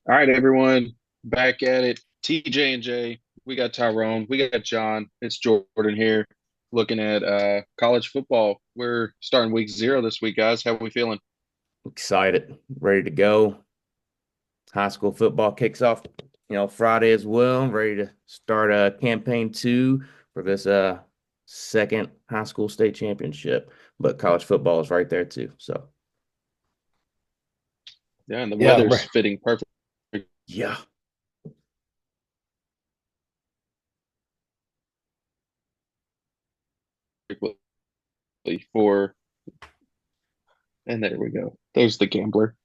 All right, everyone, back at it. TJ&J, we got Tyrone, we got John. It's Jordan here, looking at college football. We're starting week 0 this week, guys. How we feeling? Excited, ready to go. High school football kicks off, Friday as well. Ready to start campaign 2 for this second high school state championship. But college football is right there too. So Yeah, and the Yeah, I'm weather's fitting perfectly yeah. for, and there we go. There's the gambler.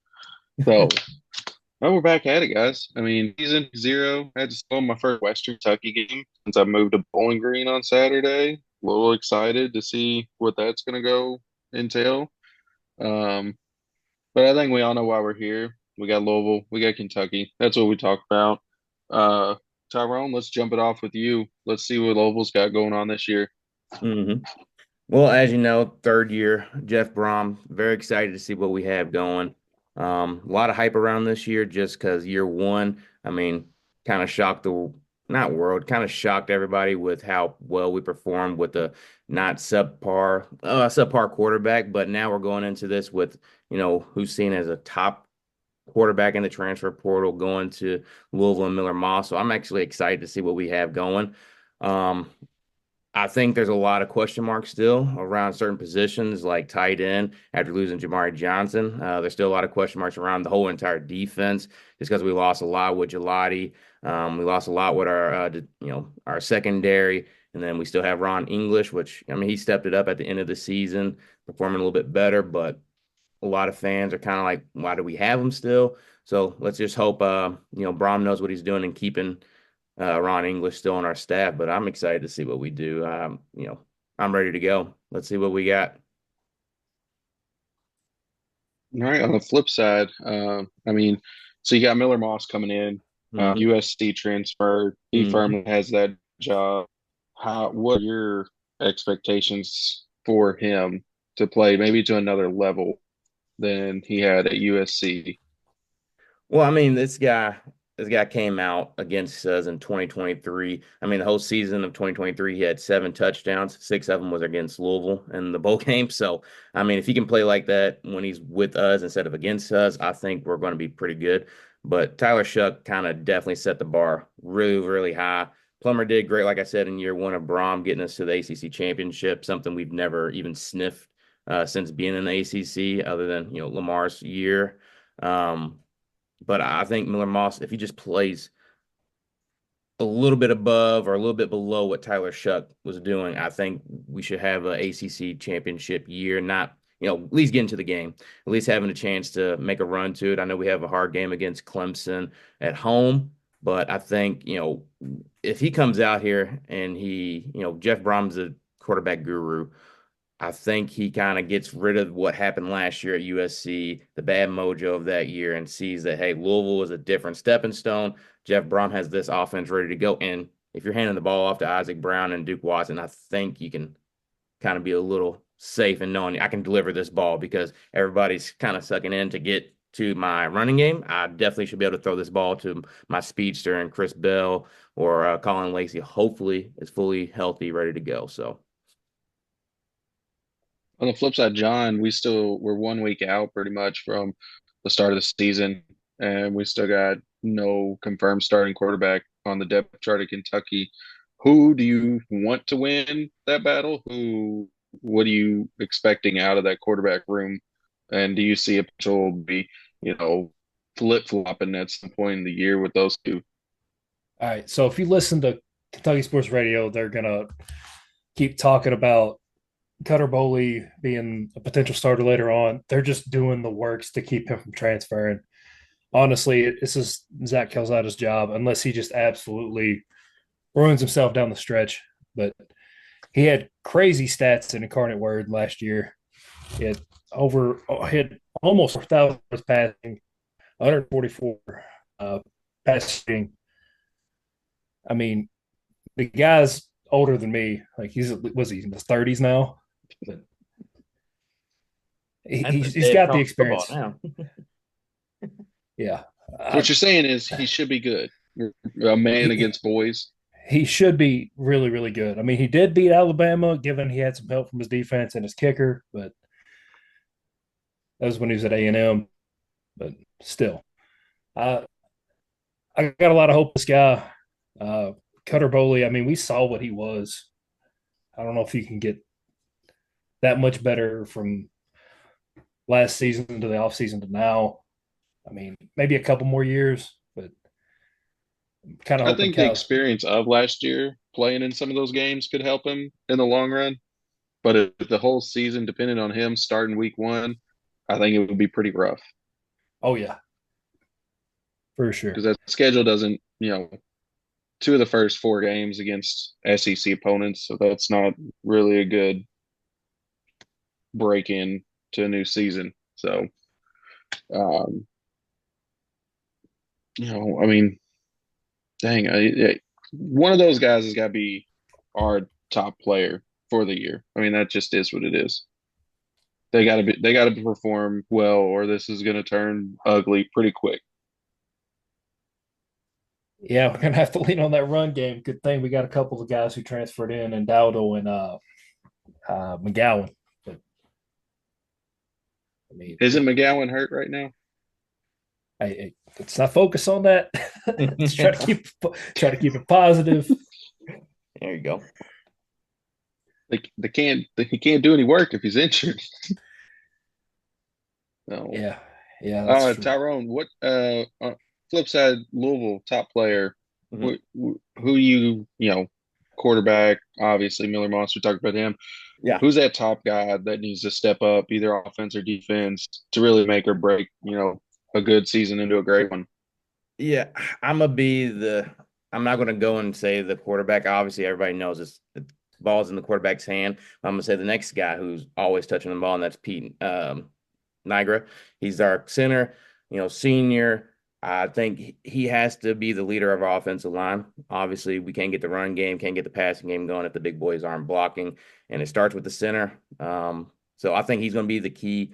So, well, we're back at it, guys. I mean, season 0. I had to spoil my first Western Kentucky game since I moved to Bowling Green on Saturday. A little excited to see what that's going to go entail. Um, But I think we all know why we're here. We got Louisville, we got Kentucky. That's what we talk about. Uh, Tyrone, let's jump it off with you. Let's see what Louisville's got going on this year. hmm Well, as you know, third year, Jeff Brom. Very excited to see what we have going. A lot of hype around this year just because year one, I mean, kind of shocked the not world, kind of shocked everybody with how well we performed with the not subpar quarterback. But now we're going into this with, who's seen as a top quarterback in the transfer portal going to Louisville and Miller Moss. So I'm actually excited to see what we have going. Um, I think there's a lot of question marks still around certain positions like tight end after losing Jamari Johnson. There's still a lot of question marks around the whole entire defense just because we lost a lot with Gelati. We lost a lot with our secondary, and then we still have Ron English, which I mean he stepped it up at the end of the season, performing a little bit better. But a lot of fans are kind of like, why do we have him still? So let's just hope Brom knows what he's doing and keeping Ron English still on our staff, but I'm excited to see what we do. I'm ready to go. Let's see what we got. All right, on the flip side, I mean, so you got Miller Moss coming in, hmm USC transfer. He hmm firmly has that job. What are your expectations for him to play maybe to another level than he had at USC? Well, I mean, this guy came out against us in 2023. I mean, the whole season of 2023, he had 7 touchdowns. 6 of them was against Louisville in the bowl game. So, I mean, if he can play like that when he's with us instead of against us, I think we're going to be pretty good. But Tyler Shuck kind of definitely set the bar really, really high. Plummer did great, like I said, in year one of Brom getting us to the ACC championship, something we've never even sniffed since being in the ACC, other than Lamar's year. Um, but I think Miller Moss, if he just plays a little bit above or a little bit below what Tyler Shuck was doing, I think we should have a ACC championship year. Not, at least get into the game, at least having a chance to make a run to it. I know we have a hard game against Clemson at home, but I think, if he comes out here and Jeff Brom's a quarterback guru. I think he kind of gets rid of what happened last year at USC, the bad mojo of that year, and sees that, hey, Louisville is a different stepping stone. Jeff Brom has this offense ready to go. And if you're handing the ball off to Isaac Brown and Duke Watson, I think you can kind of be a little safe in knowing I can deliver this ball because everybody's kind of sucking in to get to my running game. I definitely should be able to throw this ball to my speedster and Chris Bell or Colin Lacey. Hopefully, is fully healthy, ready to go. So. On the flip side, John, we're 1 week out pretty much from the start of the season, and we still got no confirmed starting quarterback on the depth chart of Kentucky. Who do you want to win that battle? What are you expecting out of that quarterback room? And do you see a potential to be, you know, flip-flopping at some point in the year with those two? all right. So if you listen to Kentucky Sports Radio, they're gonna keep talking about Cutter Boley being a potential starter later on. They're just doing the works to keep him from transferring. Honestly, this is Zach Calzada's job, unless he just absolutely ruins himself down the stretch. But he had crazy stats in Incarnate Word last year. He had he had almost 4,000 passing, 144 passing. I mean, the guy's older than me. Like he in his 30s now? But That's the he's state of got the college football experience. now. Yeah. What you're saying is he should be good. A man he against boys. he should be really, really good. I mean, he did beat Alabama, given he had some help from his defense and his kicker, but that was when he was at A&M. But still, I I got a lot of hope in this guy. Uh, Cutter Boley, I mean, we saw what he was. I don't know if he can get that much better from last season to the offseason to now. I mean, maybe a couple more years, but I'm kind of I hoping think the Cal's. experience of last year playing in some of those games could help him in the long run. But if the whole season depended on him starting week one, I think it would be pretty rough Oh yeah, for sure. because that schedule doesn't, two of the first four games against SEC opponents, so that's not really a good break in to a new season. So, um, I mean, dang, one of those guys has got to be our top player for the year. I mean, that just is what it is. They got to perform well, or this is going to turn ugly pretty quick. Yeah, we're gonna have to lean on that run game. Good thing we got a couple of guys who transferred in Dowdle and McGowan. But I mean, Isn't McGowan hurt right now? let's not focus on that. Let's try to keep it positive. There you go. He can't do any work if he's injured. No. Yeah, that's true. Tyrone, what flip side Louisville top player, Mhm. who quarterback, obviously Miller Moss, we talked about him. Yeah. Who's that top guy that needs to step up, either offense or defense, to really make or break, a good season into a great one? Yeah, I'm not gonna go and say the quarterback. Obviously, everybody knows the ball's in the quarterback's hand. I'm gonna say the next guy who's always touching the ball, and that's Pete Nigra. He's our center, senior. I think he has to be the leader of our offensive line. Obviously, we can't get the run game, can't get the passing game going if the big boys aren't blocking, and it starts with the center. So I think he's going to be the key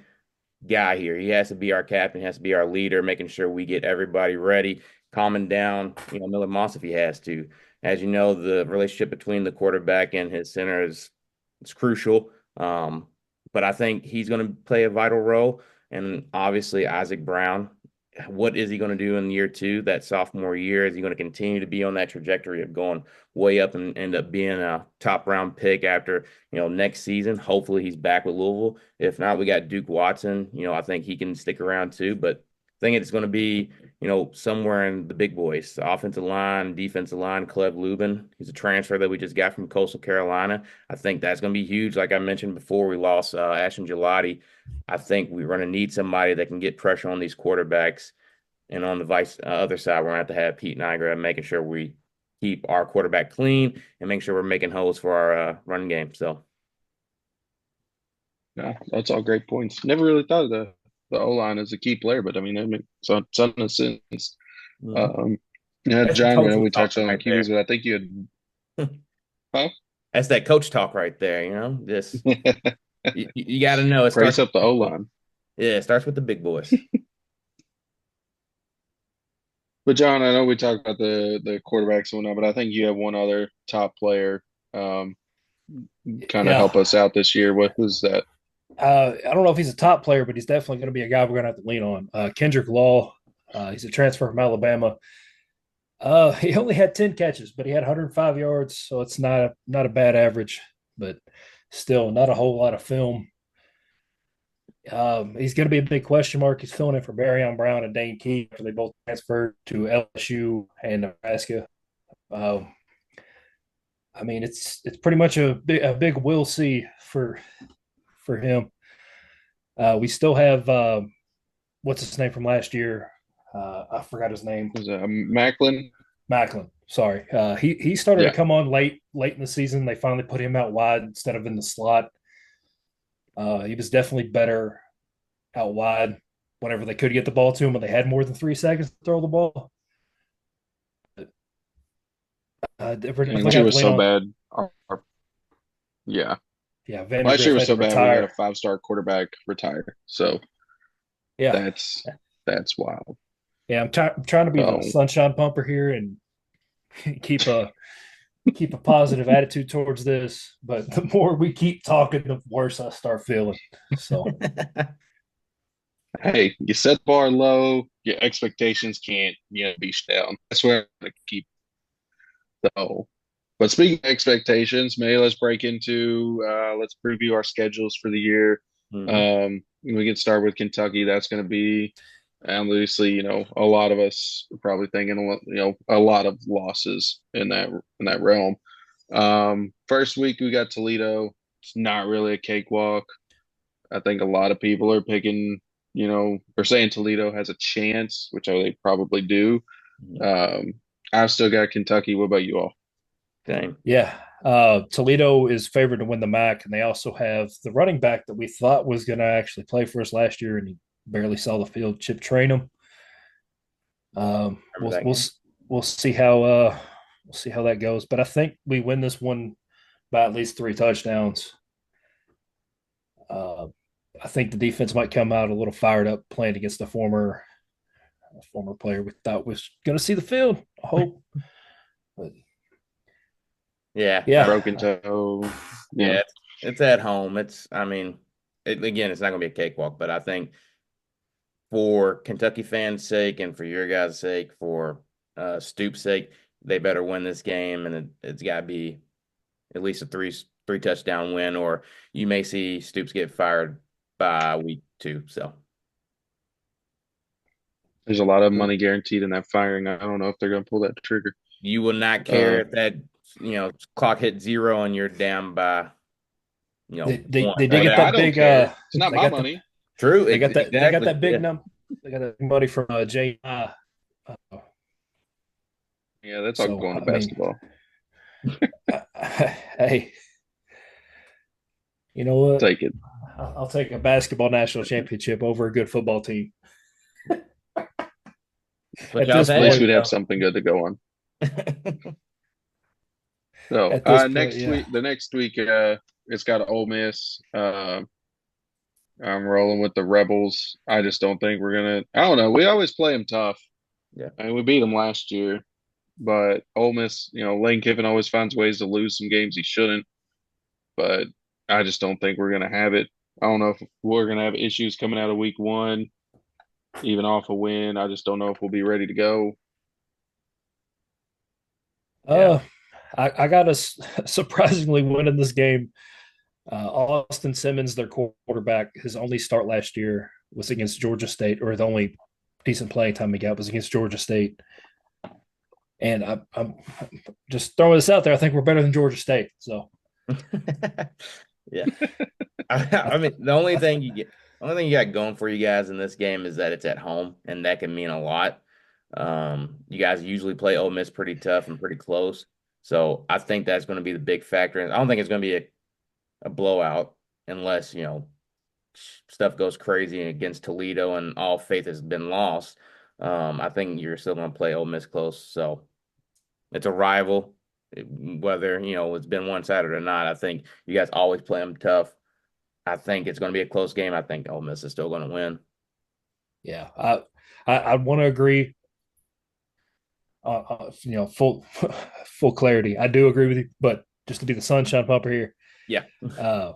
guy here. He has to be our captain, he has to be our leader, making sure we get everybody ready, calming down, Miller Moss if he has to. As you know, the relationship between the quarterback and his center is crucial. But I think he's going to play a vital role. And obviously, Isaac Brown, what is he going to do in year two, that sophomore year? Is he going to continue to be on that trajectory of going way up and end up being a top round pick after, next season? Hopefully he's back with Louisville. If not, we got Duke Watson. I think he can stick around too. But I think it's going to be, somewhere in the big boys, the offensive line, defensive line. Cleb Lubin, he's a transfer that we just got from Coastal Carolina. I think that's going to be huge. Like I mentioned before, we lost Ashton Gelati. I think we're going to need somebody that can get pressure on these quarterbacks. And on the other side, we're going to have Pete Nigra making sure we keep our quarterback clean and make sure we're making holes for our run game. So, Yeah, that's all great points. Never really thought of the O line as a key player, but I mean, that makes some sense. mhm. Um, yeah, That's the John, I know coaching we touched talking on the right there. QBs, but I think you had, That's that coach talk right there. This huh? you got to know it starts Brace with up the the big O boys. line. Yeah, it starts with the big boys. But John, I know we talked about the quarterbacks and whatnot, but I think you have one other top player um, kind of help Yeah. us out this year. What was that? I don't know if he's a top player, but he's definitely going to be a guy we're going to have to lean on. Kendrick Law, he's a transfer from Alabama. He only had 10 catches, but he had 105 yards, so it's not a bad average, but still not a whole lot of film. He's going to be a big question mark. He's filling in for Barryon Brown and Dane Key after they both transferred to LSU and Nebraska. Um, I mean, it's pretty much a big we'll see for him. We still have what's his name from last year? I forgot his name. Was it Macklin? Macklin. Sorry. He started to Yeah. come on late in the season. They finally put him out wide instead of in the slot. He was definitely better out wide whenever they could get the ball to him when they had more than 3 seconds to throw the ball. We're I mean, definitely last gonna year have to was lean so on. bad. Yeah. Yeah, Last year Vandergriff was had to so bad we had a retire. 5-star quarterback retire. So Yeah, that's wild. Yeah, I'm trying to be the So sunshine pumper here and keep a keep a positive attitude towards this. But the more we keep talking, the worse I start feeling. So hey, you set the bar low, your expectations can't, be down. That's where I'm gonna keep. So, but speaking of expectations, maybe let's break into let's preview our schedules for the year. Hmm. We can start with Kentucky. That's going to be obviously, a lot of us are probably thinking, a lot of losses in that realm. First week we got Toledo. It's not really a cakewalk. I think a lot of people are picking, or saying Toledo has a chance, which they probably do. Um, I've still got Kentucky. What about you all? Same. yeah, Toledo is favored to win the MAC, and they also have the running back that we thought was going to actually play for us last year, and he barely saw the field. Chip Trainum. Remember We'll that we'll game? we'll see how that goes. But I think we win this one by at least 3 touchdowns. Uh, I think the defense might come out a little fired up playing against a former player we thought was going to see the field. I hope, but Yeah. Broken yeah, toe. Yeah. Yeah. It's at home. I mean, again, it's not going to be a cakewalk, but I think for Kentucky fans' sake and for your guys' sake, for Stoop's sake, they better win this game, and it's got to be at least a three touchdown win, or you may see Stoops get fired by week 2. So There's a lot of money guaranteed in that firing. I don't know if they're going to pull that trigger. you will not care Uh, if that clock hit 0 and you're down by they 1. did get Whatever. I that don't big. care. It's not They my got the money. True. they got Exactly. that big Yeah. num. They got that money from Jay. Yeah, that's all So going to I mean, basketball. hey, you know what? Take it. I'll take a basketball national championship over a good football team What at y'all this At least saying? point. we'd have something good to go on. So At this point, next yeah. week, the next week, it's got Ole Miss. I'm rolling with the Rebels. I just don't think we're gonna. I don't know. We always play them tough. Yeah. I mean, we beat them last year, but Ole Miss, Lane Kiffin always finds ways to lose some games he shouldn't. But I just don't think we're gonna have it. I don't know if we're gonna have issues coming out of week one, even off a win. I just don't know if we'll be ready to go. Yeah. Uh, I got us surprisingly winning this game. Austin Simmons, their quarterback, his only start last year was against Georgia State, or the only decent playing time he got was against Georgia State. And I'm just throwing this out there. I think we're better than Georgia State. So Yeah. I, I mean, I, the only thing you got going for you guys in this game is that it's at home, and that can mean a lot. You guys usually play Ole Miss pretty tough and pretty close, so I think that's going to be the big factor. And I don't think it's going to be a blowout unless stuff goes crazy against Toledo and all faith has been lost. I think you're still going to play Ole Miss close, so it's a rival. Whether it's been one sided or not, I think you guys always play them tough. I think it's going to be a close game. I think Ole Miss is still going to win. yeah, I want to agree. Full full clarity. I do agree with you, but just to be the sunshine pumper here, Yeah. uh,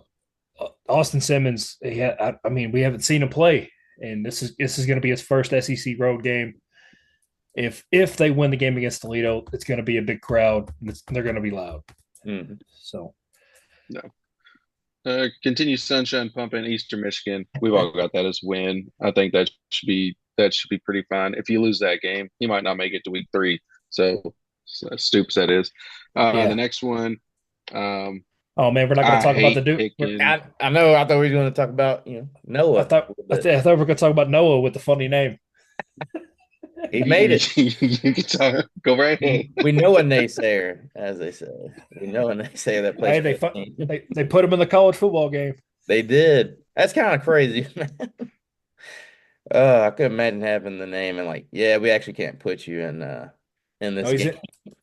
Austin Simmons. I mean, we haven't seen him play, and this is going to be his first SEC road game. If they win the game against Toledo, it's going to be a big crowd. And they're going to be loud. Mhm. So No. Continue sunshine pumping Eastern Michigan. We've all got that as win. I think that should be pretty fine. If you lose that game, you might not make it to week three. So Stoops, that is. The yeah. next one, um, Oh man, we're not going to I talk about the hate Duke. picking. I know. I thought we were going to talk about I Noah thought a little I, bit. th- I thought we were going to talk about Noah with the funny name. He made You, it. you can talk, go right ahead. We know a naysayer, as they say. We know a naysayer that plays Hey, for the team. they put him in the college football game. They did. That's kind of crazy, man. I could imagine having the name and yeah, we actually can't put you in No, this game.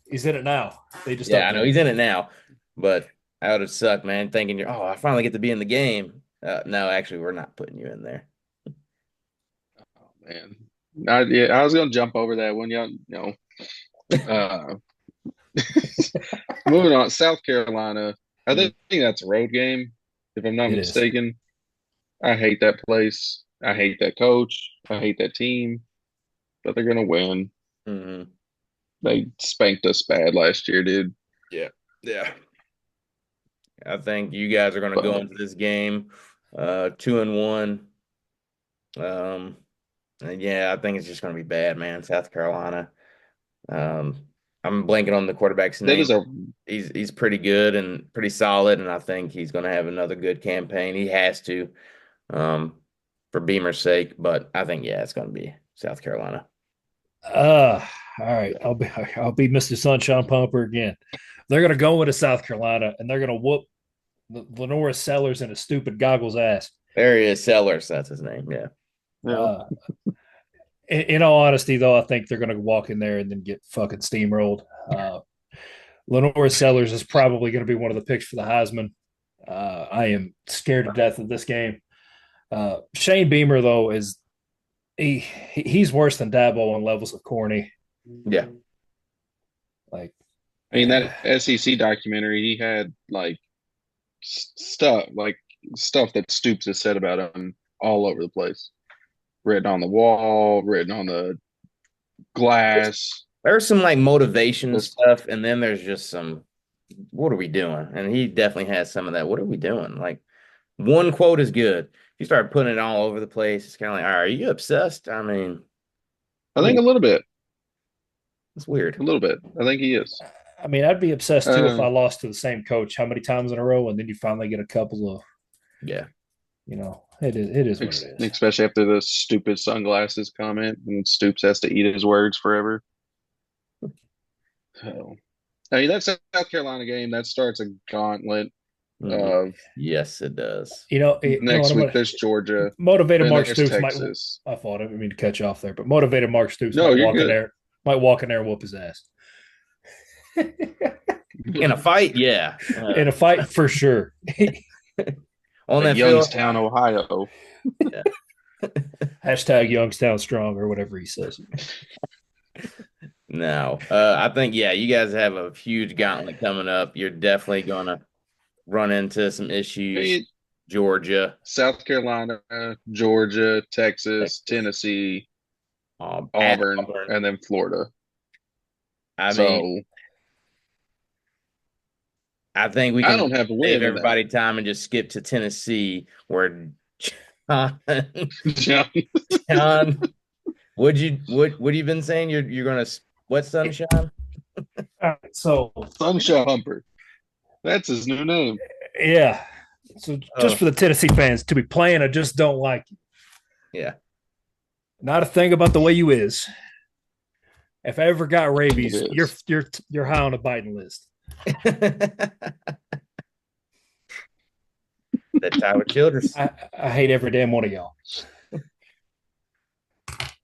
he's in it now. They just Yeah, I know updated. he's in it now, but that would have sucked, man. Thinking I finally get to be in the game. No, actually, we're not putting you in there. Oh man. I was gonna jump over that one. Uh, moving on, South Carolina. I Mm, think that's a road game, if I'm not It is. mistaken. I hate that place. I hate that coach. I hate that team, but they're gonna win. mhm. They spanked us bad last year, dude. Yeah. Yeah. I think you guys are going to go But into this game 2-1. Um, and yeah, I think it's just going to be bad, man. South Carolina. Um, I'm blanking on the quarterback's that name. is a He's pretty good and pretty solid, and I think he's going to have another good campaign. He has to, um, for Beamer's sake. But I think yeah, it's going to be South Carolina. Uh, all right. I'll be Mr. Sunshine Pumper again. They're gonna go into South Carolina and they're gonna whoop Lenora Sellers and his stupid goggles ass. There he is, Sellers. That's his name. Yeah. yeah. Uh, in all honesty, though, I think they're gonna walk in there and then get fucking steamrolled. Lenora Sellers is probably going to be one of the picks for the Heisman. I am scared to death of this game. Shane Beamer, though, is he's worse than Dabo on levels of corny. Yeah. Like, I mean that SEC documentary, he had like stuff that Stoops has said about him all over the place, written on the wall, written on the glass. There's some like motivation Just, stuff, and then there's just some, what are we doing? And he definitely has some of that. What are we doing? Like one quote is good. If you start putting it all over the place, it's kind of like, all right, are you obsessed? I mean, I what are think you, a little bit, it's weird. a little bit. I think he is. I mean, I'd be obsessed too if Uh, I lost to the same coach how many times in a row, and then you finally get a couple of, Yeah. it is what it is. especially after the stupid sunglasses comment, and Stoops has to eat his words forever. So, I mean, that South Carolina game that starts a gauntlet Mhm. of Yes, it does. next I'm week. gonna There's Georgia, motivated then Mark there's Stoops might. Texas. I thought I didn't mean to cut you off there, but motivated Mark Stoops No, might you're walk in good. there, might walk in there and whoop his ass In a fight, yeah. in a fight for sure. On Like that field, Youngstown, Ohio. yeah. Hashtag Youngstown strong or whatever he says. No. I think, yeah, you guys have a huge gauntlet coming up. You're definitely gonna run into some I issues. mean, Georgia, South Carolina, Georgia, Texas, Texas, Tennessee, at Auburn, Auburn. and then Florida. I mean, So I think we I can don't have a save win in that. everybody time and just skip to Tennessee, where John, John, what you been saying? You're gonna what sunshine? All right, so Sunshine Humper. That's his new name. yeah, so just Oh for the Tennessee fans to be playing, I just don't like you. yeah, Not a thing about the way you is. If I ever got It rabies, you're is. you're you're high on the biting list. that Tyler Childress. I hate every damn one of y'all.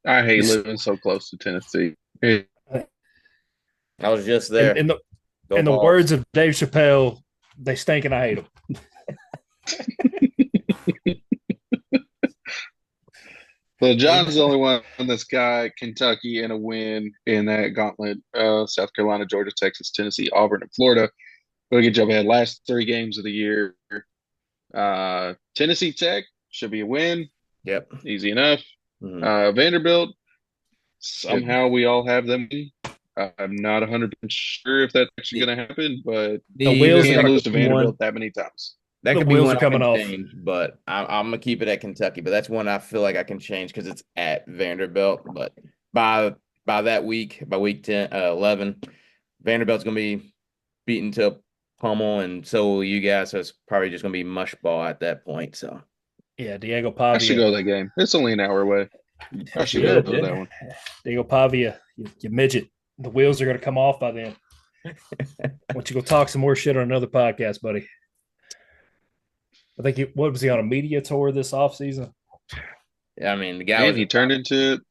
I hate This, living so close to Tennessee. It- I was just in, there. in the Go in the balls. words of Dave Chappelle, they stink and I hate them. So John's the only one that's got Kentucky in a win in that gauntlet. South Carolina, Georgia, Texas, Tennessee, Auburn, and Florida. We'll get jump ahead. Last three games of the year. Tennessee Tech should be a win. Yep. Easy enough. Mhm. Vanderbilt, Should somehow we all have them. I'm not 100% sure if that's actually going to happen, but The the you wheels are can't gonna lose to Kentucky one. Vanderbilt that many times. That the could be wheels one are I coming can off. change, but I'm gonna keep it at Kentucky. But that's one I feel like I can change because it's at Vanderbilt. But by that week, by week 10, 11, Vanderbilt's gonna be beaten to a pummel, and so will you guys. So it's probably just gonna be mush ball at that point. So Yeah, Diego I should Pavia. go to that game. It's only an hour away. I should go should, to that yeah. one. Diego Pavia, you midget. The wheels are gonna come off by then. Why don't you go talk some more shit on another podcast, buddy? I think what was he on a media tour this offseason? I mean, the guy And was he turned into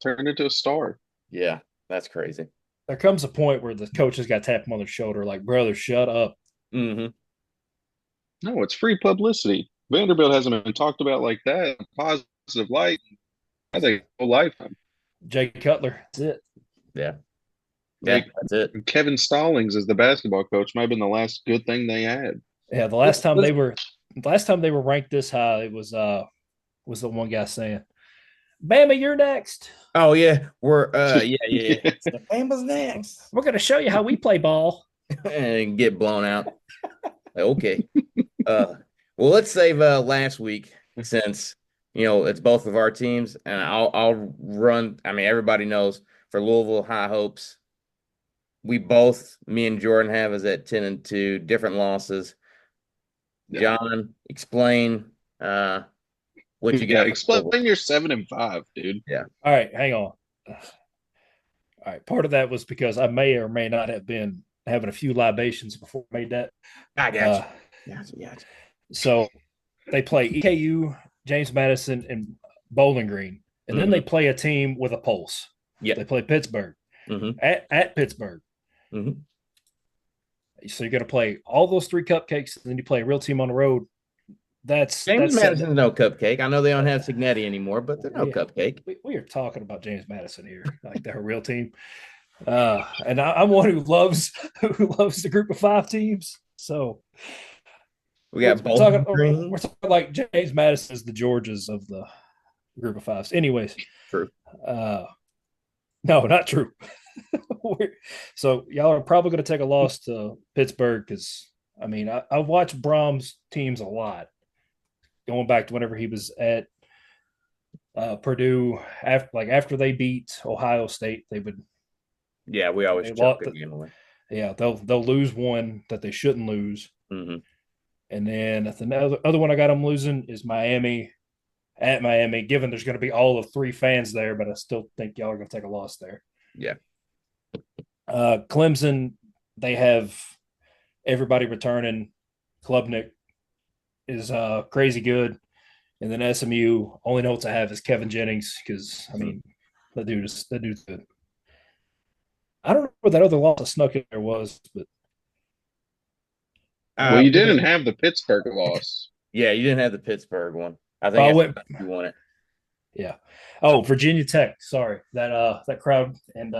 a star. yeah, that's crazy. There comes a point where the coach has got to tap him on the shoulder, like, brother, shut up. Hmm. No, it's free publicity. Vanderbilt hasn't been talked about like that in a positive light. I think whole lifetime. Jay Cutler. That's it. Yeah. Yeah, Like that's it. Kevin Stallings as the basketball coach might have been the last good thing they had. Yeah, the last time they were ranked this high, it was the one guy saying, "Bama, you're next. Oh yeah, we're yeah. So Bama's next. We're gonna show you how we play ball." And get blown out. Okay. Uh well, let's save last week since it's both of our teams, and I'll run. I mean, everybody knows for Louisville High Hopes, me and Jordan have us at 10-2, different losses. Yeah. John, explain what you Yeah, got for explain Louisville. your 7-5, dude. Yeah, All right, hang on. All right, part of that was because I may or may not have been having a few libations before I made that. I got you. Uh, Got you. so they play EKU, James Madison, and Bowling Green, and then they play a team with a pulse. Yeah. They play Pittsburgh Mm-hmm. at Pittsburgh. Mm-hmm. So you're going to play all those three cupcakes, and then you play a real team on the road. James That's Madison's no cupcake. I know they don't have Signetti anymore, but they're no cupcake. We are talking about James Madison here, like they're a real team. And I'm one who loves the group of five teams. So We got we're talking like James Madison is the Georges of the group of fives. Anyways, True. No, not true. So y'all are probably going to take a loss to Pittsburgh because I mean I watched Brahms teams a lot, going back to whenever he was at Purdue. After they beat Ohio State, they would. Yeah, we always choke a game away. Yeah, they'll lose one that they shouldn't lose, Mm-hmm. and then the other one I got them losing is Miami at Miami. Given there's going to be all of three fans there, but I still think y'all are going to take a loss there. Yeah. Clemson, they have everybody returning. Klubnik is crazy good, and then SMU. Only notes I have is Kevin Jennings because I mean that dude's good. I don't know what that other loss I snuck in there was, but Well, you didn't have the Pittsburgh loss. Yeah, you didn't have the Pittsburgh one. I think you won it. Yeah. Oh, Virginia Tech. Sorry, that crowd and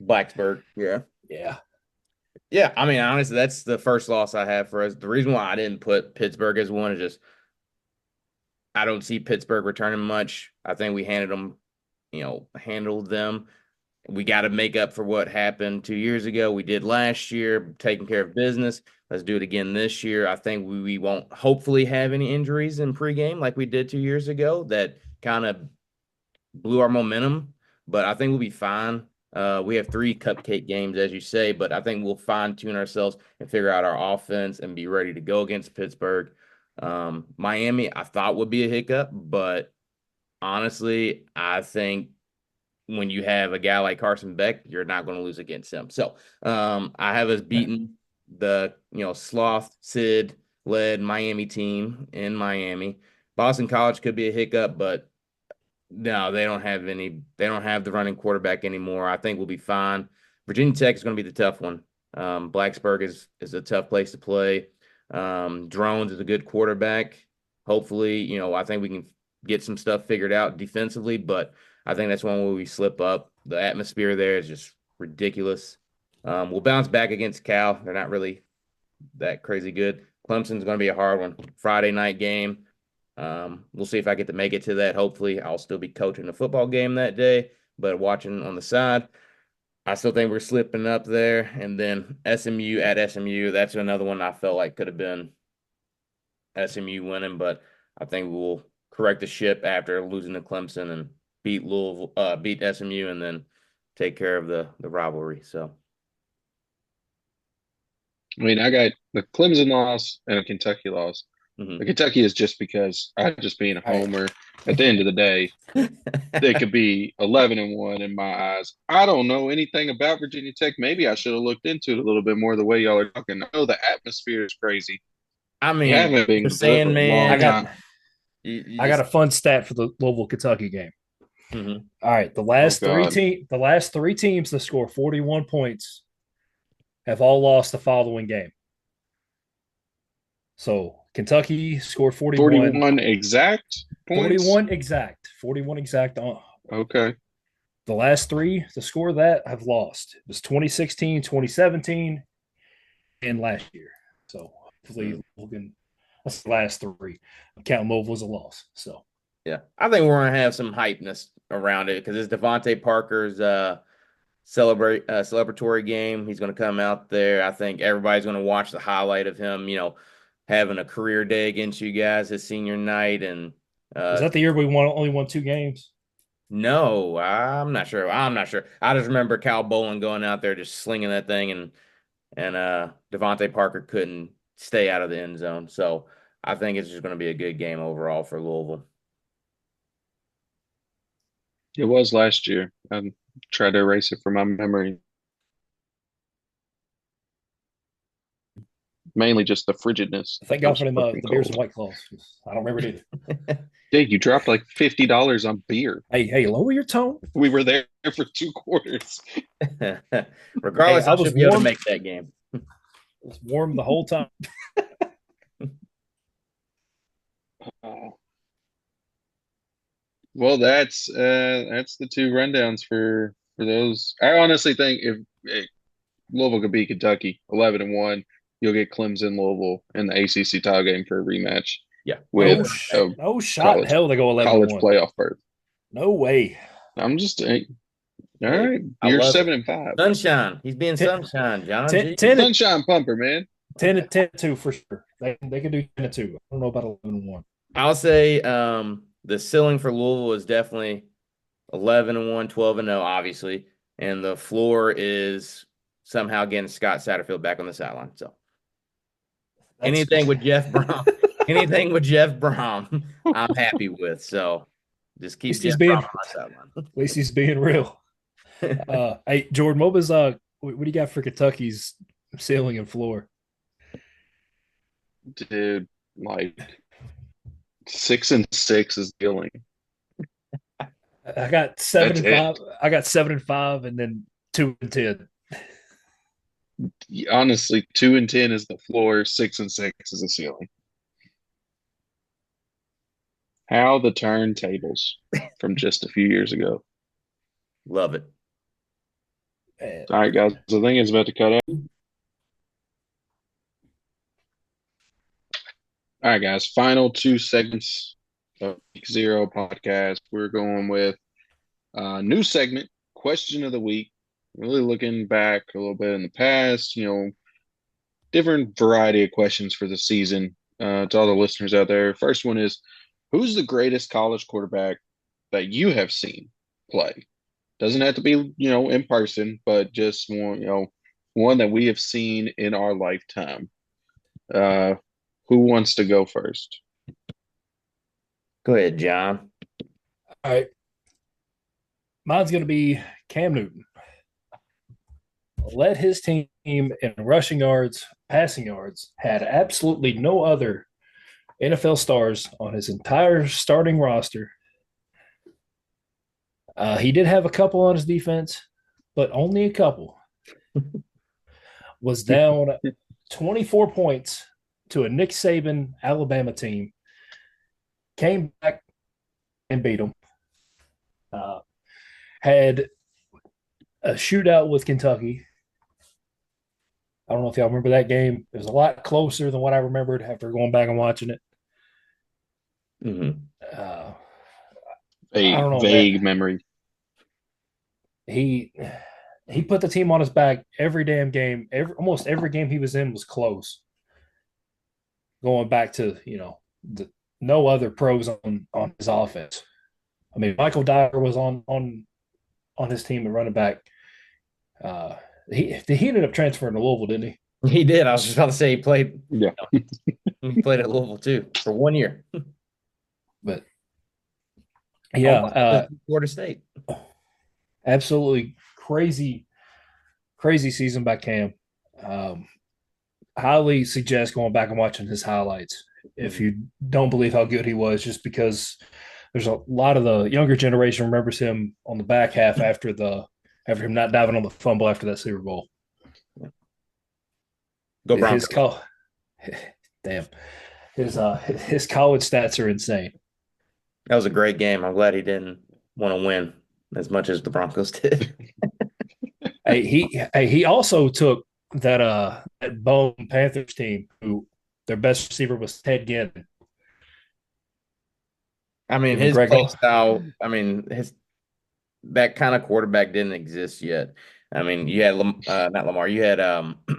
Blacksburg. Yeah. Yeah. Yeah. I mean, honestly, that's the first loss I have for us. The reason why I didn't put Pittsburgh as one is just I don't see Pittsburgh returning much. I think we handled them. We got to make up for what happened 2 years ago. We did last year, taking care of business. Let's do it again this year. I think we won't hopefully have any injuries in pregame like we did 2 years ago that kind of blew our momentum, but I think we'll be fine. We have 3 cupcake games, as you say, but I think we'll fine tune ourselves and figure out our offense and be ready to go against Pittsburgh. Miami, I thought would be a hiccup, but honestly, I think when you have a guy like Carson Beck, you're not going to lose against him. So I have us beating the Sloth Sid led Miami team in Miami. Boston College could be a hiccup, but no, they don't have the running quarterback anymore. I think we'll be fine. Virginia Tech is going to be the tough one. Blacksburg is a tough place to play. Drones is a good quarterback. Hopefully, I think we can get some stuff figured out defensively, but I think that's one where we slip up. The atmosphere there is just ridiculous. We'll bounce back against Cal. They're not really that crazy good. Clemson's going to be a hard one. Friday night game. We'll see if I get to make it to that. Hopefully, I'll still be coaching the football game that day, but watching on the side. I still think we're slipping up there. And then SMU at SMU, that's another one I felt like could have been SMU winning, but I think we'll correct the ship after losing to Clemson and beat SMU, and then take care of the rivalry. So, I mean, I got the Clemson loss and a Kentucky loss. mm-hmm. The Kentucky is just because I just being a homer. At the end of the day, they could be 11-1 in my eyes. I don't know anything about Virginia Tech. Maybe I should have looked into it a little bit more the way y'all are talking. I know the atmosphere is crazy. I mean, the Sandman. I got a fun stat for the Louisville Kentucky game. Mm-hmm. All right, the last three teams that score 41 points have all lost the following game. So Kentucky scored 41. 41 exact points? 41 exact. 41 exact. Okay. The last three to score that have lost. It was 2016, 2017, and last year. So hopefully Logan, that's the last three. I'm counting Louisville as a loss. So Yeah, I think we're gonna have some hypeness around it because it's Devontae Parker's celebratory game. He's gonna come out there. I think everybody's gonna watch the highlight of him, having a career day against you guys his senior night. And is that the year we only won 2 games? no, I'm not sure. I'm not sure. I just remember Cal Bolin going out there just slinging that thing, and Devontae Parker couldn't stay out of the end zone. So I think it's just gonna be a good game overall for Louisville. It was last year. I tried to erase it from my memory. Mainly just the frigidness. Thank God for them, the beers and White Claws. I don't remember it either. Yeah, you dropped like $50 on beer. Hey, lower your tone. We were there for 2 quarters. Regardless, I should be able to make that game. It was warm the whole time. Well, that's the 2 rundowns for those. I honestly think if Louisville could beat Kentucky 11-1, you'll get Clemson Louisville in the ACC title game for a rematch. Yeah, with no shot in hell they go 11-1. College playoff berth. No way. I'm just all right. You're 7-5. Sunshine. He's being sunshine, John. 10 sunshine pumper, man. 10-2 for sure. They can do 10-2. I don't know about 11-1. I'll say the ceiling for Louisville is definitely 11-1, 12-0, obviously, and the floor is somehow getting Scott Satterfield back on the sideline. So anything with Jeff Brom, I'm happy with. So just keep Jeff Brom on my sideline. At least he's being real. Hey, Jordan, what do you got for Kentucky's ceiling and floor? Dude, like 6-6 is ceiling. I got 7-5. I got 7-5, and then 2-10. Honestly, 2-10 is the floor. 6-6 is the ceiling. How the turntables from just a few years ago. Love it. All right, guys. I think it's about to cut out. All right, guys. Final 2 segments of Week 0 podcast. We're going with a new segment, Question of the Week. Really looking back a little bit in the past, different variety of questions for the season to all the listeners out there. First one is, who's the greatest college quarterback that you have seen play? Doesn't have to be, in person, but just one that we have seen in our lifetime. Who wants to go first? Go ahead, John. All right. Mine's going to be Cam Newton. Led his team in rushing yards, passing yards, had absolutely no other NFL stars on his entire starting roster. He did have a couple on his defense, but only a couple. Was down 24 points to a Nick Saban Alabama team. Came back and beat them. Had a shootout with Kentucky. I don't know if y'all remember that game. It was a lot closer than what I remembered after going back and watching it. Mm-hmm. Vague memory. He put the team on his back every damn game. Almost every game he was in was close. Going back to no other pros on his offense. I mean, Michael Dyer was on his team at running back. He ended up transferring to Louisville, didn't he? He did. I was just about to say he played. Yeah, he played at Louisville too for 1 year. But yeah, Florida State. Absolutely crazy season by Cam. Highly suggest going back and watching his highlights if you don't believe how good he was, just because there's a lot of the younger generation remembers him on the back half after him not diving on the fumble after that Super Bowl. Go Broncos. His college stats are insane. That was a great game. I'm glad he didn't want to win. as much as the Broncos did. He also took that Bone Panthers team who their best receiver was Ted Ginn. I mean, Giving his Greg play style, I mean, his that kind of quarterback didn't exist yet. I mean, you had not Lamar, you had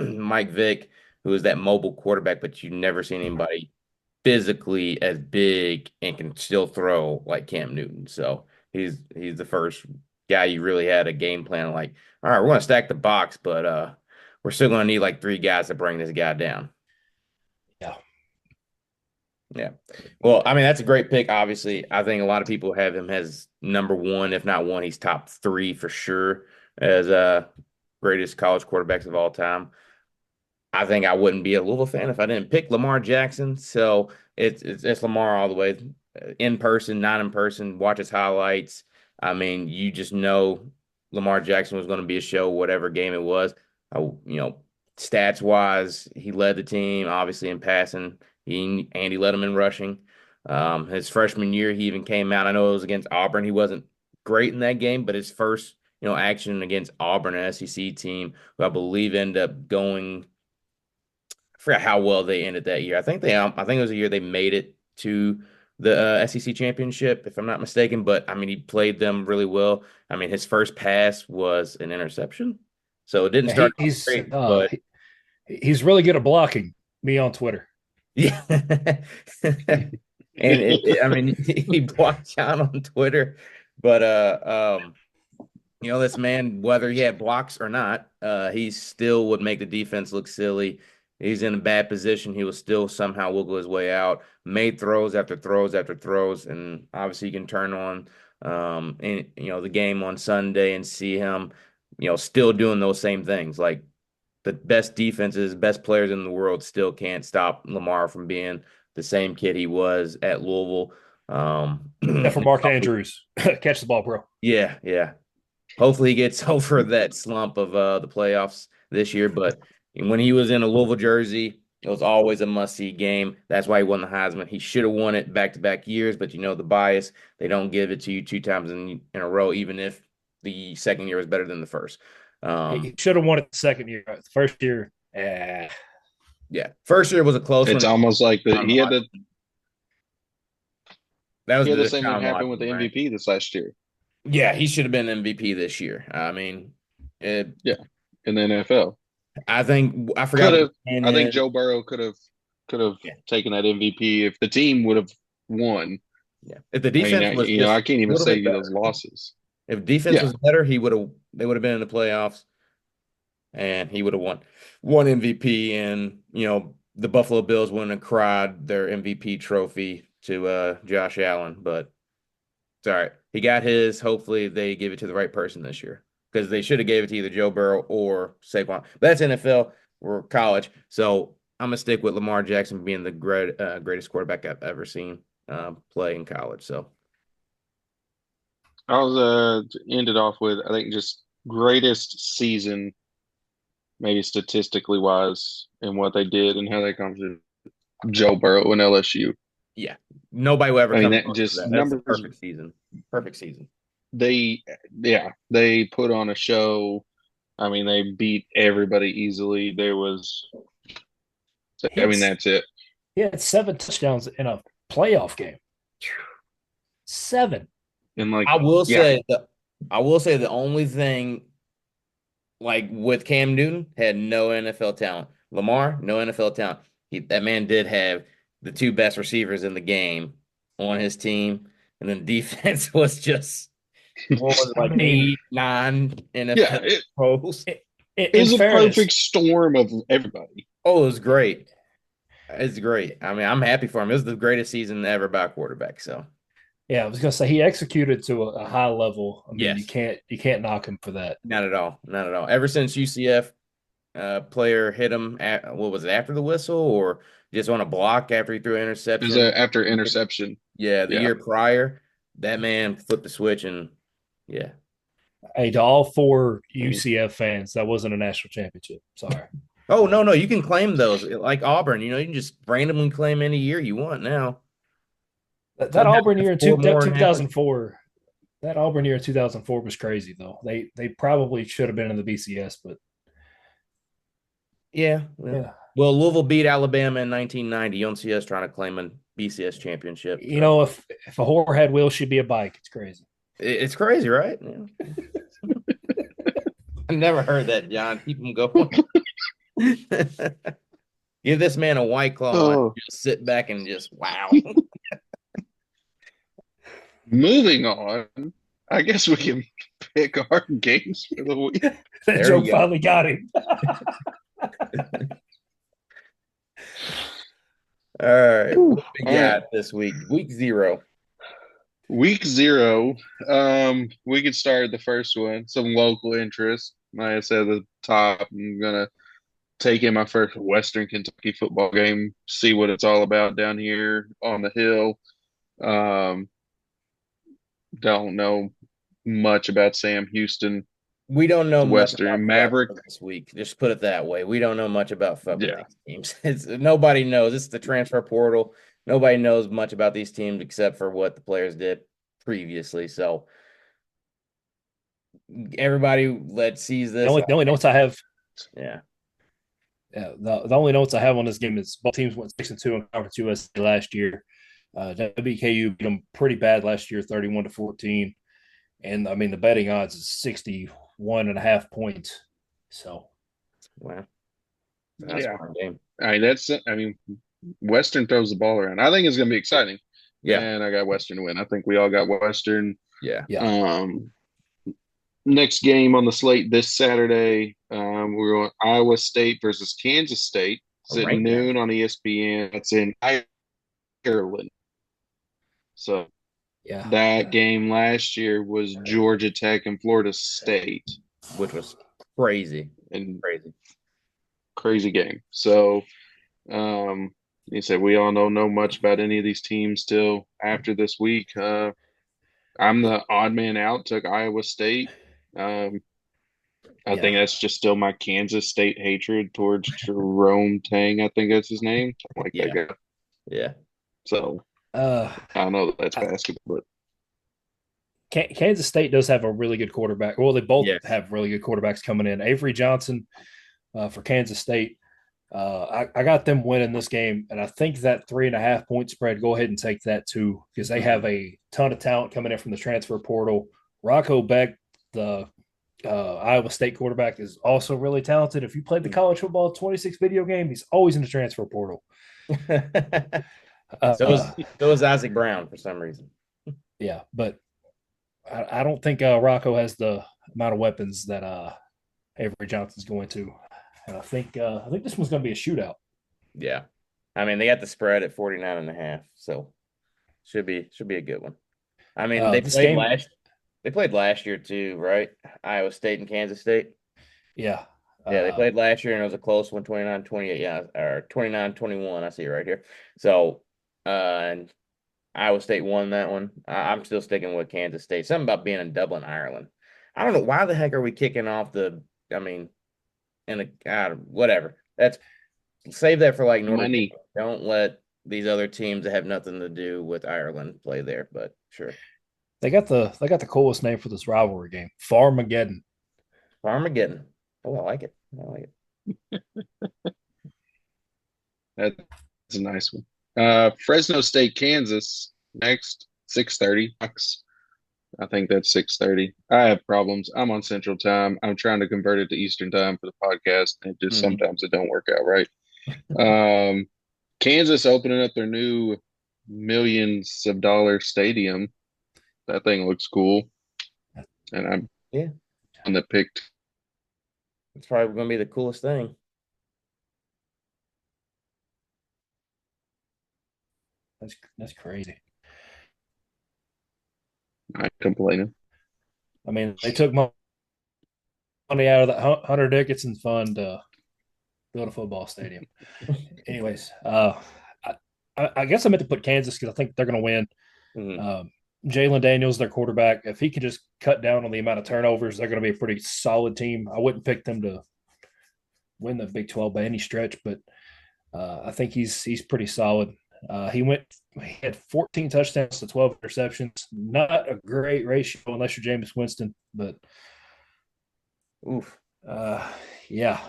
Mike Vick, who was that mobile quarterback, but you never seen anybody physically as big and can still throw like Cam Newton. So he's the first guy you really had a game plan like, all right, we're gonna stack the box, but we're still gonna need like three guys to bring this guy down. Yeah. Yeah. Well, I mean, that's a great pick, obviously. I think a lot of people have him as number one, if not one, he's top three for sure as greatest college quarterbacks of all time. I think I wouldn't be a Louisville fan if I didn't pick Lamar Jackson. So it's Lamar all the way, in person, not in person. Watch his highlights. I mean, you just know Lamar Jackson was going to be a show, whatever game it was. Stats wise, he led the team obviously in passing. He led him in rushing. His freshman year, he even came out. I know it was against Auburn. He wasn't great in that game, but his first action against Auburn, an SEC team, who I believe ended up going. I forgot how well they ended that year. I think it was a year they made it to the SEC championship, if I'm not mistaken. But I mean, he played them really well. I mean, his first pass was an interception, so it didn't Yeah, start off great. But he's really good at blocking me on Twitter. yeah, and I mean, he blocked John on Twitter, but this man, whether he had blocks or not, he still would make the defense look silly. He's in a bad position. He will still somehow wiggle his way out, made throws after throws after throws. And obviously you can turn on, the game on Sunday and see him, still doing those same things. Like the best defenses, best players in the world still can't stop Lamar from being the same kid he was at Louisville. Except for Mark Andrews. Catch the ball, bro. Yeah, yeah. Hopefully he gets over that slump of the playoffs this year. But when he was in a Louisville jersey, it was always a must-see game. That's why he won the Heisman. He should have won it back-to-back years, but the bias, they don't give it to you two times in a row, even if the second year was better than the first. He should have won it the second year. The first year, yeah. First year was a close one. It's almost like he had the same thing happen with the MVP this last year. Yeah, he should have been MVP this year. I mean, in the NFL. I forgot. I think Joe Burrow could have taken that MVP if the team would have won. Yeah, if the defense was, I can't even say those losses. If defense was better, they would have been in the playoffs, and he would have won MVP. And the Buffalo Bills wouldn't have cried their MVP trophy to Josh Allen, but it's all right. He got his. Hopefully, they give it to the right person this year because they should have gave it to either Joe Burrow or Saquon. But that's NFL or college, so I'm gonna stick with Lamar Jackson being the greatest quarterback I've ever seen play in college. So I was ended off with I think just greatest season, maybe statistically wise, and what they did and how they accomplished Joe Burrow and LSU. Yeah, nobody will ever. That just that. numbers. Perfect season. Perfect season. They put on a show. I mean, they beat everybody easily. That's it. He had 7 touchdowns in a playoff game. 7. And I will say the only thing, like with Cam Newton, had no NFL talent. Lamar, no NFL talent. That man did have the 2 best receivers in the game on his team, and then defense was just what was it, like 8, 9 NFL pros. It was a perfect storm of everybody. Oh, it was great. It's great. I mean, I'm happy for him. It was the greatest season ever by a quarterback. So, yeah, I was gonna say he executed to a high level. I mean, yes. you can't knock him for that. Not at all. Not at all. Ever since UCF player hit him what was it, after the whistle or just on a block after he threw an interception? It was after interception. Yeah, the year prior, that man flipped the switch and yeah. Hey, to all 4 UCF fans, that wasn't a national championship. Sorry. Oh, no. You can claim those like Auburn. You can just randomly claim any year you want now. That Auburn year in 2004, That Auburn year in 2004 was crazy, though. They probably should have been in the BCS, but Yeah. yeah. Well, Louisville beat Alabama in 1990. You don't see us trying to claim a BCS championship. You So know, if a whore had wheels, she'd be a bike. It's crazy. it's crazy, right? Yeah. I've never heard that, John. Keep them going. Give this man a White Claw and Oh, just sit back and just wow. moving on. I guess we can pick our games for the week. That There joke you go. finally got him. All right. What we All got right. this week? Week 0. Week 0. We could start the first one. Some local interest. Like I said at the top, I'm gonna take in my first Western Kentucky football game, see what it's all about down here on the hill. Um, don't know much about Sam Houston, We don't know much about Western football Maverick. this week. Just put it that way. We don't know much about Yeah, these teams. Nobody knows. It's the transfer portal. Nobody knows much about these teams except for what the players did previously. So everybody let's seize The this. only notes I have, Yeah. the only notes I have on this game is both teams went 6-2 in Conference USA last year. WKU beat them pretty bad last year, 31-14. And I mean, the betting odds is 61.5 points. So, Wow. That's yeah. a fun game. I mean, Western throws the ball around. I think it's gonna be exciting. Yeah. And I got Western to win. I think we all got Western. Yeah. Next game on the slate this Saturday, we're going Iowa State versus Kansas State. It's at noon on ESPN. It's in Ireland. So yeah. that game last year was Georgia Tech and Florida State, which was crazy and crazy game. So, you said we all don't know much about any of these teams till after this week. I'm the odd man out. Took Iowa State. I think that's just still my Kansas State hatred towards Jerome Tang. I think that's his name. Something like that guy. Yeah. So I know that's basketball, but Kansas State does have a really good quarterback. Well, they both have really good quarterbacks coming in. Avery Johnson for Kansas State. I got them winning this game, and I think that 3.5 point spread. Go ahead and take that too, because they have a ton of talent coming in from the transfer portal. Rocco Beck, the Iowa State quarterback, is also really talented. If you played the college football 26 video game, he's always in the transfer portal. So is Isaac Brown for some reason. Yeah, but I don't think Rocco has the amount of weapons that Avery Johnson's going to. And I think this one's going to be a shootout. Yeah. I mean, they got the spread at 49.5, so should be a good one. I mean, they played last year too, right? Iowa State and Kansas State. Yeah. Yeah, they played last year and it was a close one, 29-28, yeah, or 29-21. I see it right here. So, and Iowa State won that one. I'm still sticking with Kansas State. Something about being in Dublin, Ireland. I don't know why the heck are we kicking off whatever. That's save that for like money. Don't let these other teams that have nothing to do with Ireland play there, but sure. They got the coolest name for this rivalry game. Farmageddon. Farmageddon. Oh, I like it. That's a nice one. Fresno State, Kansas next, 6:30. I think that's 6:30. I have problems. I'm on Central Time. I'm trying to convert it to Eastern Time for the podcast, and just sometimes it don't work out right. Kansas opening up their new millions of dollar stadium. That thing looks cool, and I'm on the picked. It's probably going to be the coolest thing. That's crazy. I ain't complaining. I mean, they took money out of that Hunter Dickinson fund to build a football stadium. Anyways, I guess I meant to put Kansas because I think they're going to win. Jalen Daniels, their quarterback, if he could just cut down on the amount of turnovers, they're going to be a pretty solid team. I wouldn't pick them to win the Big 12 by any stretch, but I think he's pretty solid. He had 14 touchdowns to 12 interceptions. Not a great ratio unless you're Jameis Winston, but Oof. yeah.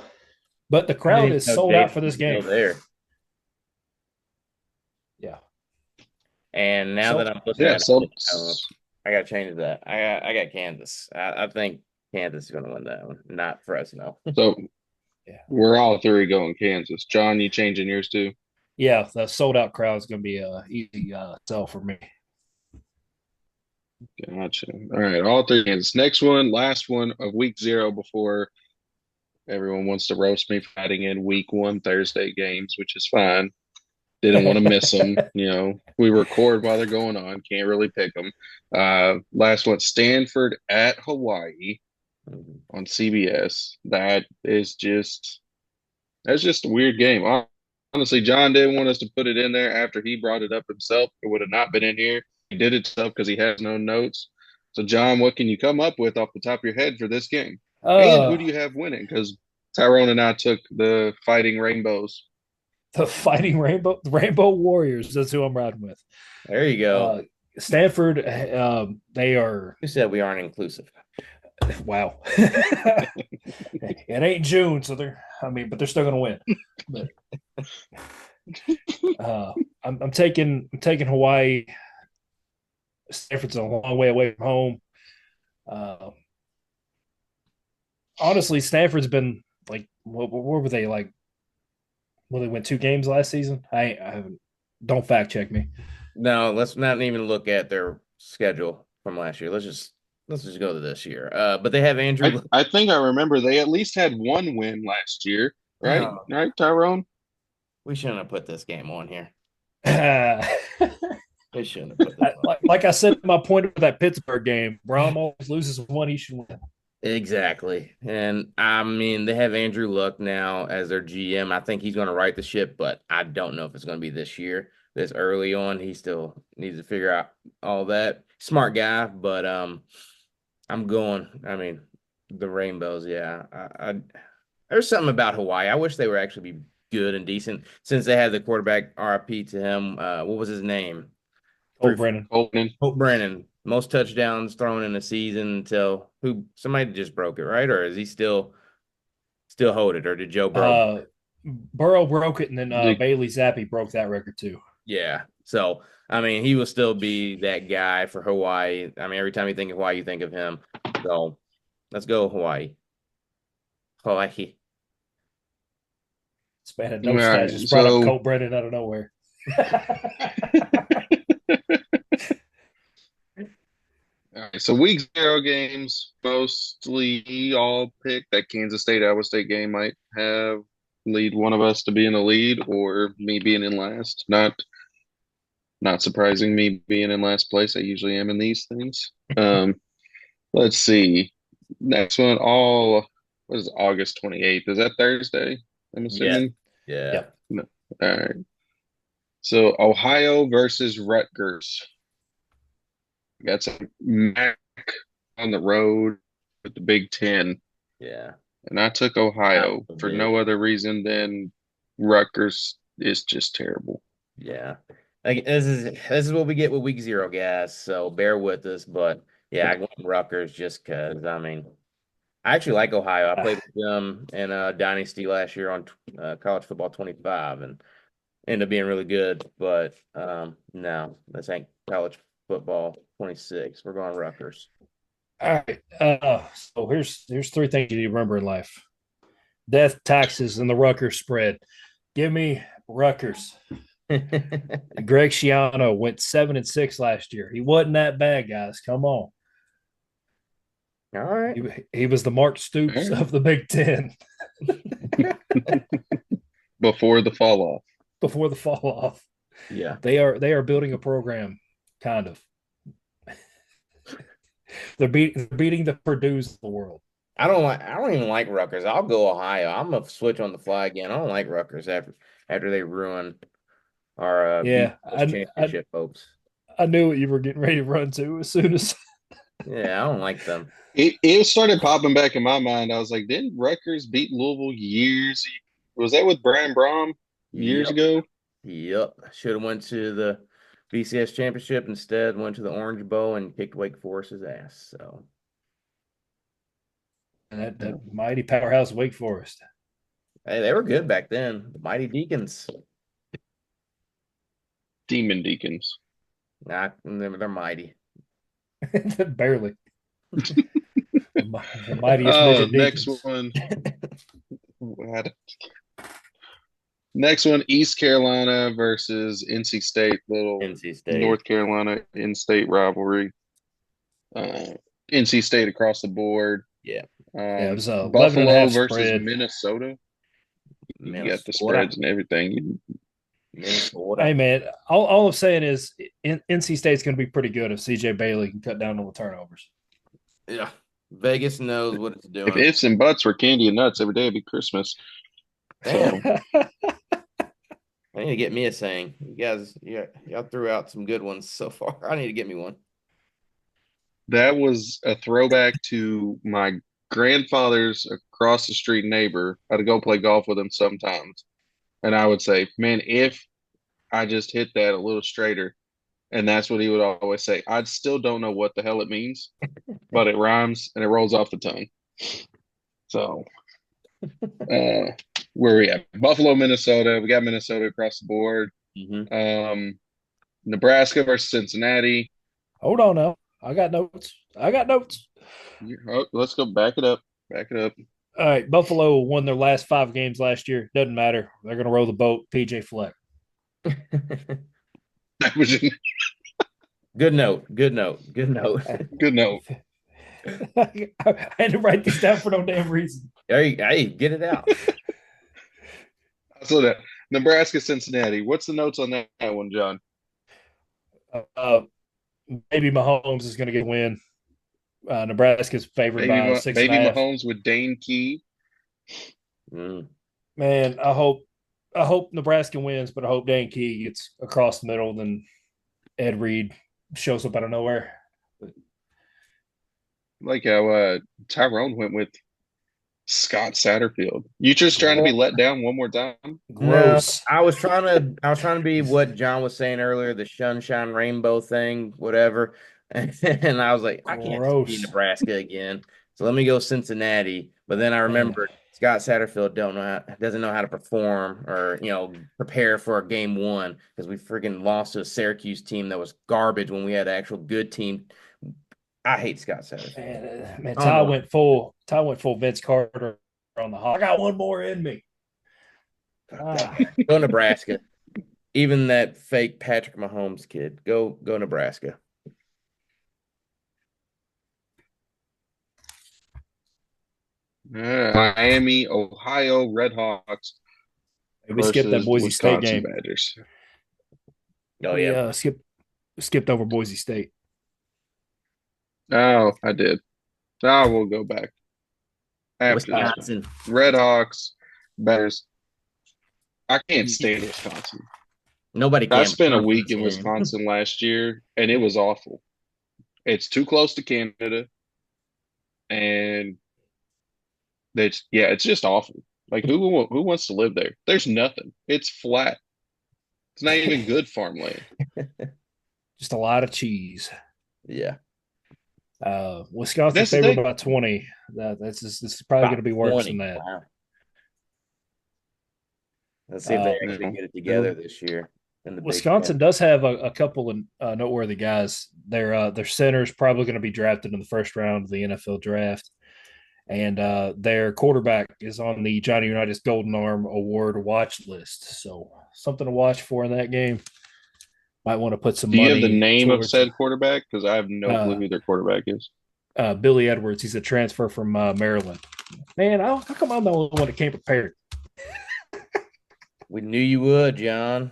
But the I didn't crowd even is know sold out James for this was still game. there. Yeah. And now that So I'm looking Yeah, at so it, I got to change that. I got Kansas. I think Kansas is going to win that one, not Fresno. so yeah. we're all three going Kansas. John, you changing yours too? Yeah, the sold out crowd is going to be a easy sell for me. Gotcha. All right, all three Kansas. Next one, last one of week 0 before everyone wants to roast me for adding in week 1 Thursday games, which is fine. Didn't want to miss them. We record while they're going on. Can't really pick them. Last one, Stanford at Hawaii on CBS. That's just a weird game. Honestly, John didn't want us to put it in there after he brought it up himself. It would have not been in here. He did it himself because he has no notes. So, John, what can you come up with off the top of your head for this game? And who do uh, you have winning? Because Tyrone and I took the Fighting Rainbows. the Fighting Rainbow Warriors. That's who I'm riding with. There you go. Stanford, they are. Who said we aren't inclusive? Wow. It ain't June, so but they're still going to win. But I'm taking Hawaii. Stanford's a long way away from home. Honestly, Stanford's been like, what were they like? Well, they went 2 games last season. I haven't. Don't fact check me. No, let's not even look at their schedule from last year. Let's just go to this year. But they have Andrew. I think I remember they at least had 1 win last year, right? Oh, Right, Tyrone? we shouldn't have put this game on here. Uh, We shouldn't have put this on. like I said, my point of that Pittsburgh game, Brom always loses one, he should win. Exactly. And I mean, they have Andrew Luck now as their GM. I think he's going to right the ship, but I don't know if it's going to be this year. This early on, he still needs to figure out all that. Smart guy, but I'm going. I mean, the Rainbows, yeah. There's something about Hawaii. I wish they were actually be good and decent since they had the quarterback RIP to him. What was his name? Oh, Brennan. Hope Brennan. Most touchdowns thrown in a season until somebody just broke it, right? Or is he still hold it? Or did Joe Burrow? Burrow broke it, and then Bailey Zappi broke that record too. Yeah. So I mean, he will still be that guy for Hawaii. I mean, every time you think of Hawaii, you think of him. So let's go Hawaii. Hawaii. Span no All stats right, just brought up Colt Brennan out of nowhere. All right, so week 0 games, mostly all pick that Kansas State Iowa State game might have lead one of us to be in the lead or me being in last. Not surprising, me being in last place. I usually am in these things. Let's see. Next one, what is it, August 28th? Is that Thursday? I'm assuming. Yeah. No. All right. So Ohio versus Rutgers. Got some MAC on the road with the Big Ten. Yeah. And I took Ohio for big. no other reason than Rutgers is just terrible. Yeah. Like this is what we get with week 0, guys. So bear with us. But yeah, I go with Rutgers just because I mean I actually like Ohio. I played with them in Dynasty last year on College Football 25 and ended up being really good. But no, this ain't College Football 26. We're going Rutgers. All right. So here's 3 things you need to remember in life: death, taxes, and the Rutgers spread. Give me Rutgers. Greg Schiano went 7-6 last year. He wasn't that bad, guys. Come on. All right. He was the Mark Stoops of the Big Ten. Before the fall off. Before the fall off. Yeah. They are building a program, kind of. They're beating the Purdue's of the world. I don't even like Rutgers. I'll go Ohio. I'm gonna switch on the fly again. I don't like Rutgers after they ruin our championship hopes. I knew what you were getting ready to run to as soon as. Yeah, I don't like them. It started popping back in my mind. I was like, didn't Rutgers beat Louisville years? Was that with Brian Brom years ago? Yep. Should have went to the BCS championship. Instead, went to the Orange Bowl and kicked Wake Forest's ass. So And that mighty powerhouse Wake Forest. hey, they were good back then. The Mighty Deacons. Demon Deacons. Nah, they're mighty. Barely. The mightiest Oh, midget next Deacons. one. Next one, East Carolina versus NC State. Little NC State. North Carolina in-state rivalry. NC State across the board. Yeah. Yeah, it was a 11 and a Buffalo half versus spread. Minnesota. You got the Minnesota. spreads and everything. Minnesota. Hey, man, all I'm saying is NC State's going to be pretty good if CJ Bailey can cut down on the turnovers. Yeah. Vegas knows what it's doing. If ifs and buts were candy and nuts every day, it'd be Christmas. Damn. So, I need to get me a saying. You guys, y'all threw out some good ones so far. I need to get me one. that was a throwback to my grandfather's across the street neighbor. I'd go play golf with him sometimes. And I would say, man, if I just hit that a little straighter. And that's what he would always say. I still don't know what the hell it means, but it rhymes and it rolls off the tongue. So, where we at? Buffalo, Minnesota. We got Minnesota across the board. Mm-hmm. Nebraska versus Cincinnati. Hold on now. I got notes. Oh, let's go back it up. Back it up. All right. Buffalo won their last 5 games last year. Doesn't matter. They're going to row the boat. PJ Fleck. That was Good note. Good note. Good note. good note. I had to write this down for no damn reason. Hey, get it out. So that Nebraska, Cincinnati. What's the notes on that one, John? Maybe Mahomes is going to get a win. Nebraska's favored by 6.5. Baby Mahomes with Dane Key. Man, I hope Nebraska wins, but I hope Dane Key gets across the middle. Then Ed Reed shows up out of nowhere. Like how Tyrone went with Scott Satterfield. You just trying to be let down one more time? Gross. No, I was trying to be what John was saying earlier, the sunshine rainbow thing, whatever. And I was like, I can't be Nebraska again. So let me go Cincinnati. But then I remembered Scott Satterfield doesn't know how to perform or prepare for a game one because we freaking lost to a Syracuse team that was garbage when we had an actual good team. I hate Scott Satterfield. Man, Ty went full Vince Carter on the hawk. I got one more in me. Go Nebraska. Even that fake Patrick Mahomes kid. Go Nebraska. Miami, Ohio, Redhawks. We skipped that Boise State game. Badgers. Oh yeah, skipped over Boise State. Oh, I did. Oh, we'll go back. After Wisconsin. Redhawks, Bears. I can't stand Wisconsin. Nobody can. I spent a week in Wisconsin last year, and it was awful. It's too close to Canada, and it's just awful. Like who wants to live there? There's nothing. It's flat. It's not even good farmland. Just a lot of cheese. Yeah. Wisconsin favored by 20. This is probably going to be worse than that. Wow. Let's see if they actually get it together this year. Wisconsin does have a couple of noteworthy guys. Their center's probably going to be drafted in the first round of the NFL draft. And their quarterback is on the Johnny Unitas Golden Arm Award watch list. So something to watch for in that game. Might want to put some money. Do you have the name of said quarterback? Because I have no clue who their quarterback is. Billy Edwards. He's a transfer from Maryland. Man, how come I'm the only one that came prepared? We knew you would, John.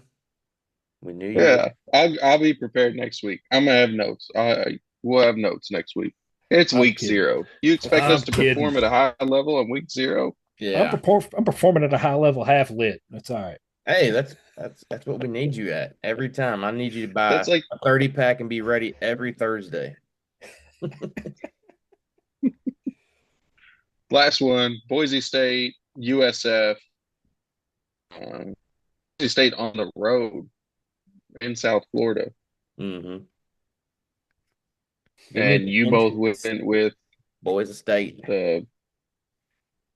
We knew you would. I'll be prepared next week. I'm going to have notes. We'll have notes next week. It's week 0. You expect us to perform at a high level on week 0? Yeah. I'm performing at a high level, half lit. That's all right. Hey, that's what we need you at every time. I need you to buy a 30-pack and be ready every Thursday. Last one, Boise State, USF. Boise State on the road in South Florida, Mm-hmm. Give me and the you both Patriots. went with Boise State. the Give me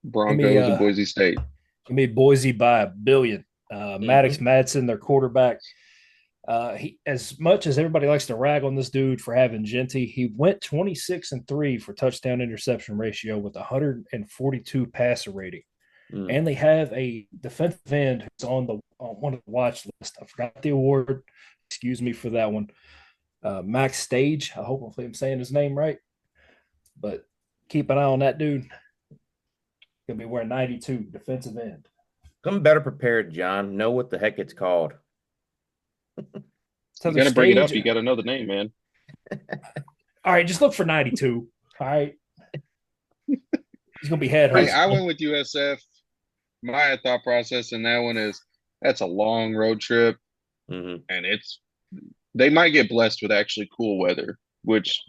Broncos of Boise State. give me Boise by a billion. Maddox Mm-hmm. Madsen, their quarterback. He, as much as everybody likes to rag on this dude for having Genty, he went 26-3 for touchdown interception ratio with 142 passer rating. Mm. And they have a defensive end who's on one of the watch list. I forgot the award. Excuse me for that one. Max Stage. I hope I'm saying his name right. But keep an eye on that dude. He'll be wearing 92 defensive end. Come better prepared, John. Know what the heck it's called. So You their got to bring it stage. up. You got to know the name, man. All right, just look for 92. All right. He's gonna be head hurt. I went with USF. My thought process in that one is that's a long road trip, Mm-hmm. and they might get blessed with actually cool weather, which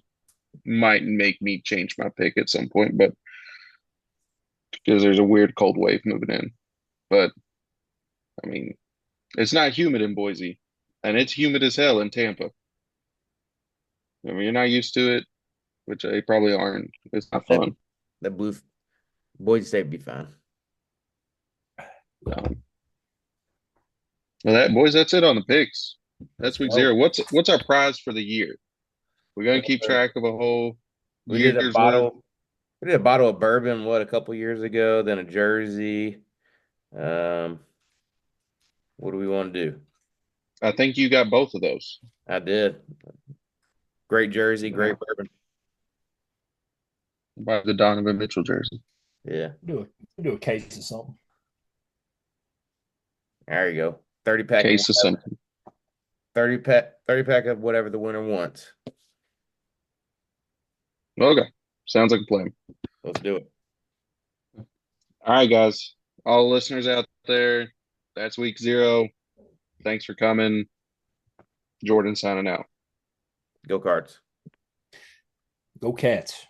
might make me change my pick at some point, but because there's a weird cold wave moving in. But I mean, it's not humid in Boise, and it's humid as hell in Tampa. I mean, you're not used to it, which they probably aren't. It's not That fun. that blue Boise State be fine. Um, well, boys, that's it on the picks. That's Let's week go. 0. What's our prize for the year? We're gonna keep Uh, track of a whole We did a year's worth. bottle. We did a bottle of bourbon, what, a couple years ago, then a jersey. Um, what do we want to do? I think you got both of those. I did. Great jersey, Yeah. great bourbon. By the Donovan Mitchell jersey. Yeah. Do a case of something. There you go. 30 pack of Case of whatever. something. 30 pack of whatever the winner wants. Okay. Sounds like a plan. Let's do it. All right, guys. All listeners out there, that's week 0. Thanks for coming. Jordan signing out. Go Cards. Go Cats.